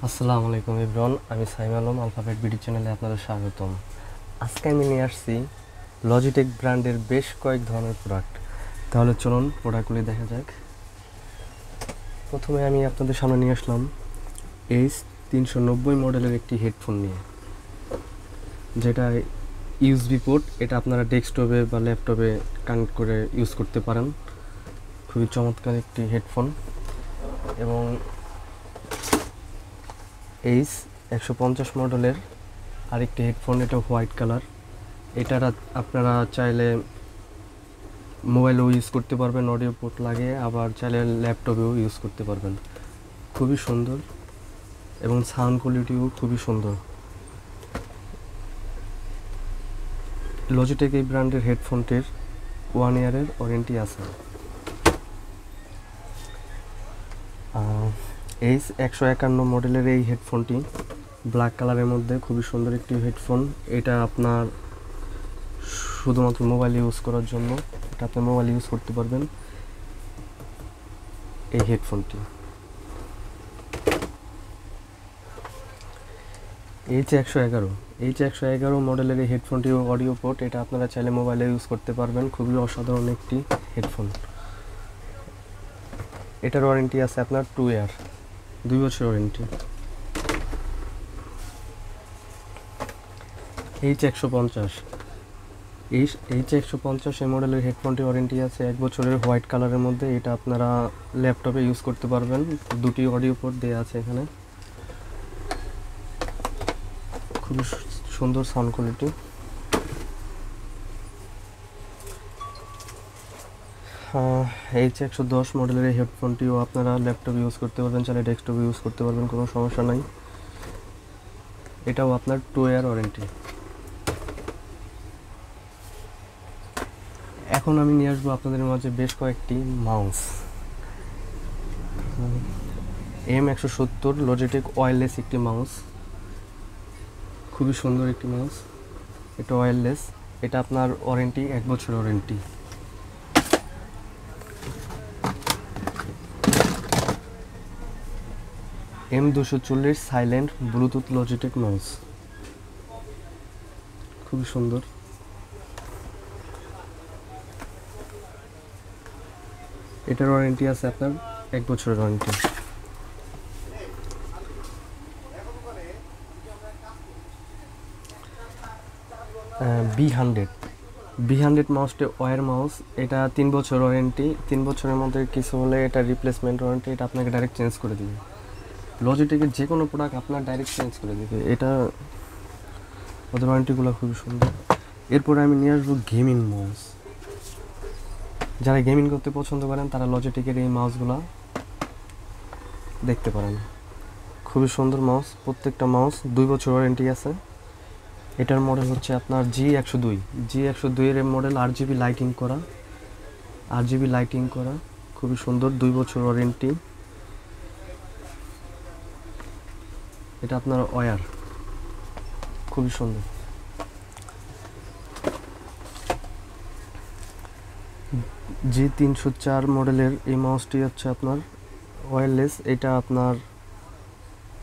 আসসালামু আলাইকুম এভরিওয়ান, আমি সাইম আলম আলফাবেট বিডি চ্যানেলে আপনাদের স্বাগতম। আজকে আমি নিয়ে আসছি লজিটেক ব্র্যান্ডের বেশ কয়েক ধরনের প্রোডাক্ট। তাহলে চলুন প্রোডাক্টগুলি দেখা যাক। প্রথমে আমি আপনাদের সামনে নিয়ে আসলাম H390 মডেলের একটি হেডফোন নিয়ে, যেটা ইউএসবি পোর্ট। এটা আপনারা ডেস্কটপে বা ল্যাপটপে কানেক্ট করে ইউজ করতে পারেন। খুবই চমৎকার একটি হেডফোন। এবং H150 মডেলের আরেকটি হেডফোন, এটা হোয়াইট কালার। এটা আপনারা চাইলে মোবাইলেও ইউজ করতে পারবেন, অডিও পোর্ট লাগে, আবার চাইলে ল্যাপটপেও ইউজ করতে পারবেন। খুবই সুন্দর এবং সাউন্ড কোয়ালিটিও খুবই সুন্দর। লজিটেক এই ব্র্যান্ডের হেডফোনটির 1 ইয়ারের ওয়ারেন্টি আছে। H151 মডেলের এই হেডফোনটি ব্ল্যাক কালারের মধ্যে খুবই সুন্দর একটি হেডফোন। এটা আপনার শুধুমাত্র মোবাইল ইউজ করার জন্য, এটা আপনি মোবাইল ইউজ করতে পারবেন এই হেডফোনটি। H111 মডেলের এই হেডফোনটি অডিও পোর্ট। এটা আপনারা চাইলে মোবাইলে ইউজ করতে পারবেন। খুবই অসাধারণ একটি হেডফোন। এটার ওয়ারেন্টি আছে আপনার 2 ইয়ার, 2 বছর ওয়ারেন্টি। H150 এই মডেলের হেডফোনটি ওয়ারেন্টি আছে 1 বছরের, হোয়াইট কালারের মধ্যে। এটা আপনারা ল্যাপটপে ইউজ করতে পারবেন। দুটি অডিও পোর্ট দেওয়া আছে এখানে। খুবই সুন্দর সাউন্ড কোয়ালিটি। H110 মডেলের এই হেডফোনটিও আপনারা ল্যাপটপে ইউজ করতে পারবেন, চাইলে ডেস্কটপে ইউজ করতে পারবেন, কোনো সমস্যা নাই। এটাও আপনার 2 ইয়ার ওয়ারেন্টি। এখন আমি নিয়ে আসবো আপনাদের মাঝে বেশ কয়েকটি মাউস। M170 লজিটেক ওয়্যারলেস একটি মাউস, খুবই সুন্দর একটি মাউস। এটা ওয়্যারলেস, এটা আপনার ওয়ারেন্টি 1 বছর warranty. M240 silent Bluetooth Logitech mouse, খুবই সুন্দর। এটার ওয়ারেন্টি আছে আপনার 1 বছরের ওয়ারেন্টি। B100 মাউসটি wire mouse. এটা 3 বছর ওয়ারেন্টি। 3 বছরের মধ্যে কিছু হলে এটা রিপ্লেসমেন্ট ওয়ারেন্টি, এটা আপনাকে ডাইরেক্ট চেঞ্জ করে দিবে। লজিটেকের যে কোনো প্রোডাক্ট আপনার ডাইরেক্ট চেঞ্জ করে দিবে, এটা ওদের ওয়ারেন্টিগুলো খুবই সুন্দর। এরপরে আমি নিয়ে আসবো গেমিং মাউস। যারা গেমিং করতে পছন্দ করেন তারা লজিটেকের এই মাউসগুলো দেখতে পারেন। খুবই সুন্দর মাউস, প্রত্যেকটা মাউস 2 বছর ওয়ারেন্টি আছে। এটার মডেল হচ্ছে আপনার G102 এর মডেল, RGB লাইটিং করা, খুবই সুন্দর, 2 বছর ওয়ারেন্টি। এটা আপনার ওয়্যার, খুবই সুন্দর। G304 মডেলের এই মাউসটি হচ্ছে আপনার ওয়্যারলেস। এটা আপনার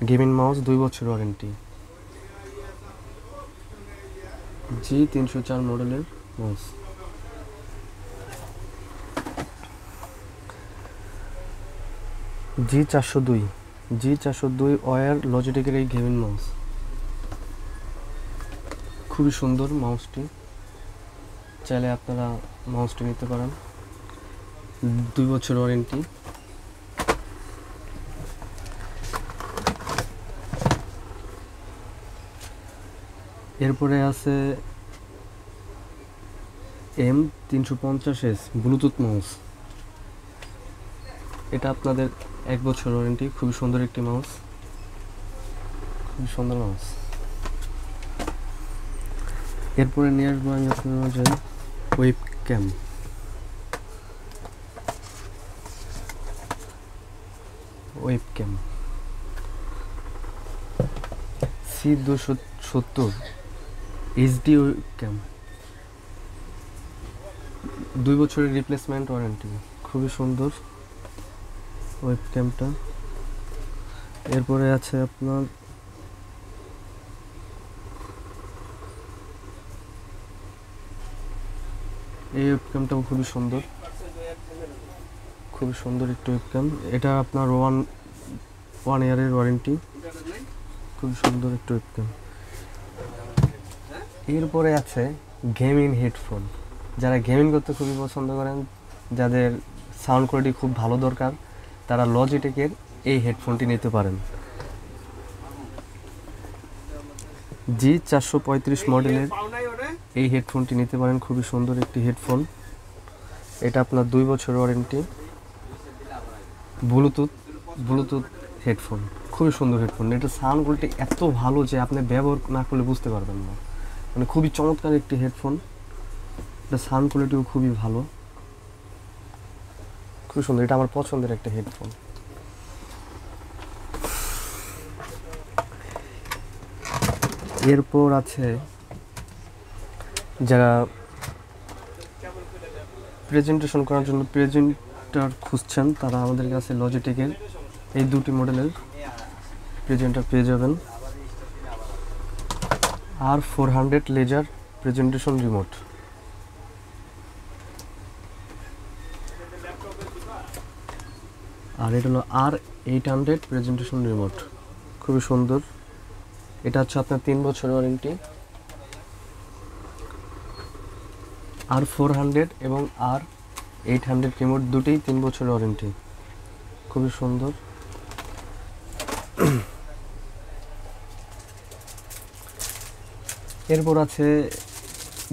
গেমিং মাউস, 2 বছর ওয়ারেন্টি। G304 মডেলের মাউস। G402 ওয়্যার লজিটেকের এই গেমিং মাউস, খুবই সুন্দর মাউসটি। চাইলে আপনারা মাউসটি নিতে পারেন, 2 বছর ওয়ারেন্টি। এরপরে আছে M350S ব্লুটুথ মাউস। এটা আপনাদের 1 বছর ওয়ারেন্টি, খুবই সুন্দর একটি মাউস, খুবই সুন্দর মাউস। এরপরে নিয়ে আসবো আমি আপনার মাঝে ওয়েবক্যাম। C270 HD ওয়েবক্যাম, 2 বছরের রিপ্লেসমেন্ট ওয়ারেন্টি, খুবই সুন্দর ওয়েবক্যামটা। এরপরে আছে আপনার এই ওয়েবক্যামটাও খুবই সুন্দর একটি ওয়েবক্যাম। এটা আপনার ওয়ান ইয়ারের ওয়ারেন্টি, খুবই সুন্দর একটি ওয়েবক্যাম। এরপরে আছে গেমিং হেডফোন। যারা গেমিং করতে খুবই পছন্দ করেন, যাদের সাউন্ড কোয়ালিটি খুব ভালো দরকার, তারা লজিটেকের এই হেডফোনটি নিতে পারেন। G435 মডেলের এই হেডফোনটি নিতে পারেন, খুবই সুন্দর একটি হেডফোন। এটা আপনার 2 বছর ওয়ারেন্টি, ব্লুটুথ হেডফোন, খুবই সুন্দর হেডফোন। এটা সাউন্ড কোয়ালিটি এত ভালো যে আপনি ব্যবহার না করলে বুঝতে পারবেন না, মানে খুবই চমৎকার একটি হেডফোন। এটা সাউন্ড কোয়ালিটিও খুবই ভালো, খুবই সুন্দর। এটা আমার পছন্দের একটা হেডফোন। এরপর আছে যারা প্রেজেন্টেশন করার জন্য প্রেজেন্টার খুঁজছেন, তারা আমাদের কাছে লজিটেকের এই 2টি মডেলের প্রেজেন্টার পেয়ে যাবেন। R400 লেজার প্রেজেন্টেশন রিমোট, আর এটা হলো R800 প্রেজেন্টেশন রিমোট, খুবই সুন্দর। এটা হচ্ছে আপনার 3 বছর ওয়ারেন্টি। R400 এবং R800 রিমোট দুটোই 3 বছর ওয়ারেন্টি, খুবই সুন্দর। এরপর আছে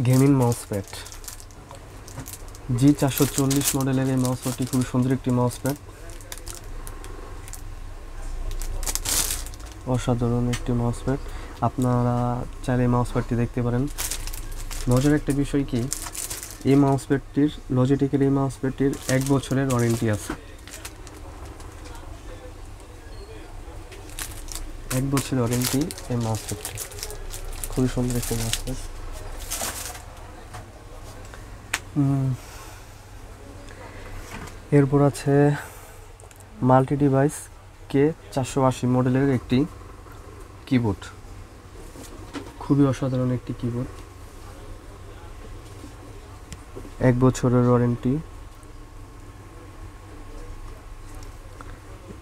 গেমিং মাউস প্যাড। G440 মডেলের এই মাউস প্যাডটি খুবই সুন্দর একটি মাউস প্যাড, অসাধারণ একটি মাউস প্যাড। আপনারা চাইলে মাউস প্যাডটি দেখতে পারেন। মজার একটা বিষয় কি, এই মাউস প্যাডটির লজিটেকের এই মাউস প্যাডটির 1 বছরের ওয়ারেন্টি আছে। 1 বছরের ওয়ারেন্টি এই মাউস প্যাডটি, খুবই সুন্দর একটি মাউস প্যাড। এরপর আছে মাল্টি ডিভাইস K480 মডেলের একটি কিবোর্ড, খুবই অসাধারণ একটি কিবোর্ড, 1 বছরের ওয়ারেন্টি।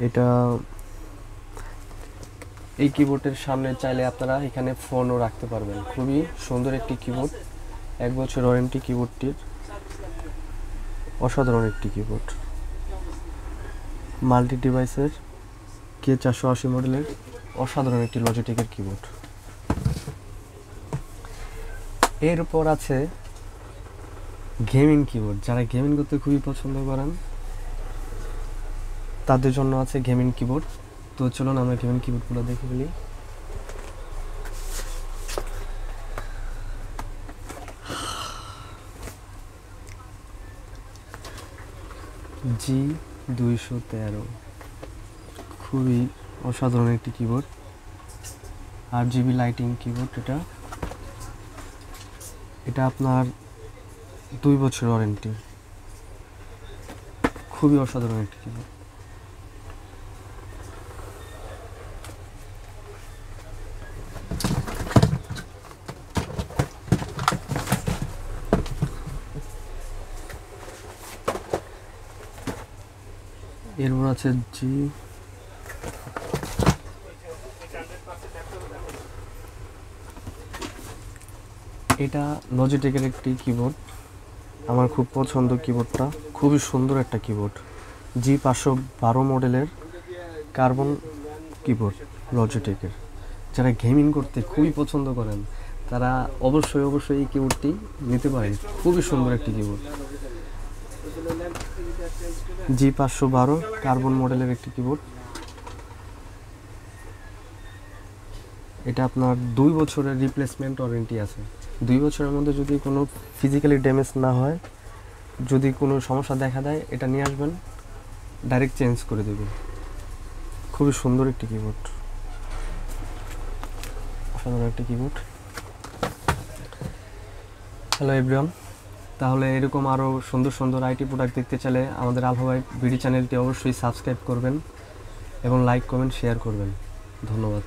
এটা এই কিবোর্ডের সামনে চাইলে আপনারা এখানে ফোনও রাখতে পারবেন, খুবই সুন্দর একটি কিবোর্ড, 1 বছর ওয়ারেন্টি কিবোর্ডটির, অসাধারণ একটি কিবোর্ড। মাল্টি ডিভাইসের K480 মডেলের অসাধারণ একটি লজিটেকের কিবোর্ড। এরপর আছে গেমিং কিবোর্ড। যারা গেমিং করতে খুবই পছন্দ করেন, তাদের জন্য আছে গেমিং কিবোর্ড। তো চলুন আমরা গেমিং কিবোর্ডগুলো দেখে ফেলি। G213 খুবই অসাধারণ একটি কিবোর্ড, RGB লাইটিং কিবোর্ড। এটা আপনার 2 বছর ওয়ারেন্টি, খুবই অসাধারণ একটি কিবোর্ড। এরপর আছে এটা লজিটেকের একটি কিবোর্ড, আমার খুব পছন্দ কিবোর্ডটা, খুবই সুন্দর একটা কিবোর্ড। G512 মডেলের কার্বন কিবোর্ড লজিটেকের। যারা গেমিং করতে খুবই পছন্দ করেন, তারা অবশ্যই এই কিবোর্ডটি নিতে পারেন, খুবই সুন্দর একটি কিবোর্ড। G512 কার্বন মডেলের একটি কিবোর্ড। এটা আপনার 2 বছরের রিপ্লেসমেন্ট ওয়ারেন্টি আছে। 2 বছরের মধ্যে যদি কোনো ফিজিক্যালি ড্যামেজ না হয়, যদি কোনো সমস্যা দেখা দেয়, এটা নিয়ে আসবেন, ডাইরেক্ট চেঞ্জ করে দেবে। খুবই সুন্দর একটি কিবোর্ড, অসাধারণ একটি কিবোর্ড। হ্যালো এভরিওয়ান, তাহলে এরকম আরও সুন্দর আইটি প্রোডাক্ট দেখতে চাইলে আমাদের আলফা ভাই বিডি চ্যানেলটি অবশ্যই সাবস্ক্রাইব করবেন এবং লাইক কমেন্ট শেয়ার করবেন। ধন্যবাদ।